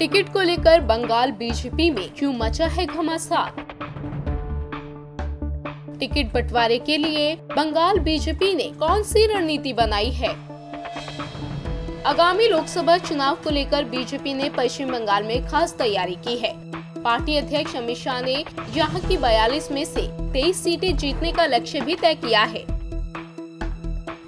Ticket को लेकर Bengal BJP में क्यों मचा है घमासान? टिकट बंटवारे के लिए बंगाल बीजेपी ने कौन सी रणनीति बनाई है? आगामी लोकसभा चुनाव को लेकर बीजेपी ने पश्चिम बंगाल में खास तैयारी की है। पार्टी अध्यक्ष अमित शाह ने यहां की 42 में से 23 सीटें जीतने का लक्ष्य भी तय किया है।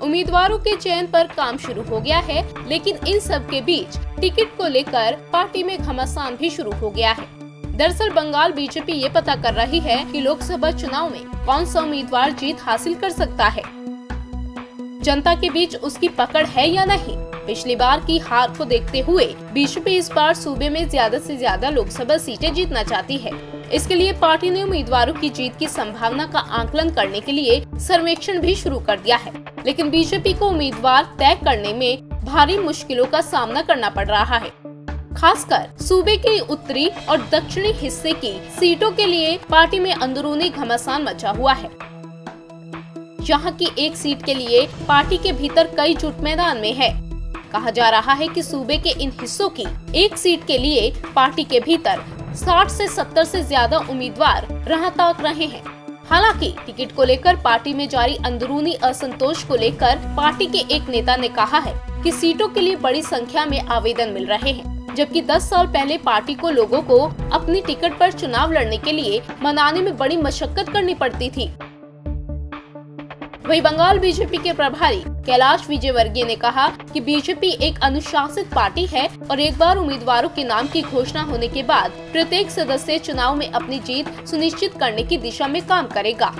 उम्मीदवारों के चयन पर काम शुरू हो गया है, लेकिन इन सब के बीच टिकट को लेकर पार्टी में घमासान भी शुरू हो गया है। दरअसल बंगाल बीजेपी ये पता कर रही है कि लोकसभा चुनाव में कौन सा उम्मीदवार जीत हासिल कर सकता है, जनता के बीच उसकी पकड़ है या नहीं। पिछली बार की हार को देखते हुए बीजेपी इस बार सूबे में ज्यादा से ज्यादा लोकसभा सीटें जीतना चाहती है। इसके लिए पार्टी ने उम्मीदवारों की जीत की संभावना का आकलन करने के लिए सर्वेक्षण भी शुरू कर दिया है, लेकिन बीजेपी को उम्मीदवार तय करने में भारी मुश्किलों का सामना करना पड़ रहा है। खासकर सूबे के उत्तरी और दक्षिणी हिस्से की सीटों के लिए पार्टी में अंदरूनी घमासान मचा हुआ है। यहाँ की एक सीट के लिए पार्टी के भीतर कई जुट मैदान में है। कहा जा रहा है कि सूबे के इन हिस्सों की एक सीट के लिए पार्टी के भीतर 60 से 70 से ज्यादा उम्मीदवार राह ताक रहे हैं। हालांकि टिकट को लेकर पार्टी में जारी अंदरूनी असंतोष को लेकर पार्टी के एक नेता ने कहा है कि सीटों के लिए बड़ी संख्या में आवेदन मिल रहे हैं, जबकि 10 साल पहले पार्टी को लोगों को अपनी टिकट पर चुनाव लड़ने के लिए मनाने में बड़ी मशक्कत करनी पड़ती थी। वहीं बंगाल बीजेपी के प्रभारी कैलाश विजयवर्गीय ने कहा कि बीजेपी एक अनुशासित पार्टी है और एक बार उम्मीदवारों के नाम की घोषणा होने के बाद प्रत्येक सदस्य चुनाव में अपनी जीत सुनिश्चित करने की दिशा में काम करेगा।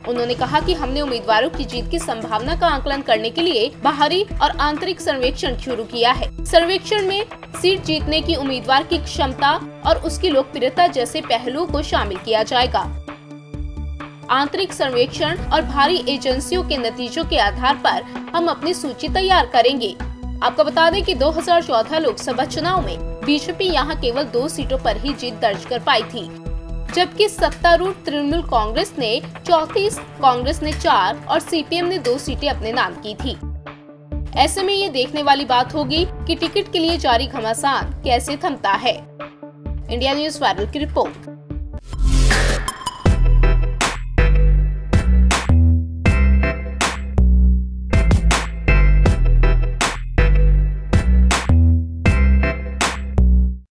उन्होंने कहा कि हमने उम्मीदवारों की जीत की संभावना का आकलन करने के लिए बाहरी और आंतरिक सर्वेक्षण शुरू किया है। सर्वेक्षण में सीट जीतने की उम्मीदवार की क्षमता और उसकी लोकप्रियता जैसे पहलुओं को शामिल किया जाएगा। आंतरिक सर्वेक्षण और भारी एजेंसियों के नतीजों के आधार पर हम अपनी सूची तैयार करेंगे। आपको बता दें कि 2014 लोकसभा चुनाव में बीजेपी यहां केवल 2 सीटों पर ही जीत दर्ज कर पाई थी, जबकि सत्तारूढ़ तृणमूल कांग्रेस ने 34, कांग्रेस ने 4 और सीपीएम ने 2 सीटें अपने नाम की थी। ऐसे में ये देखने वाली बात होगी कि टिकट के लिए जारी घमासान कैसे थमता है। इंडिया न्यूज़ वायरल की रिपोर्ट।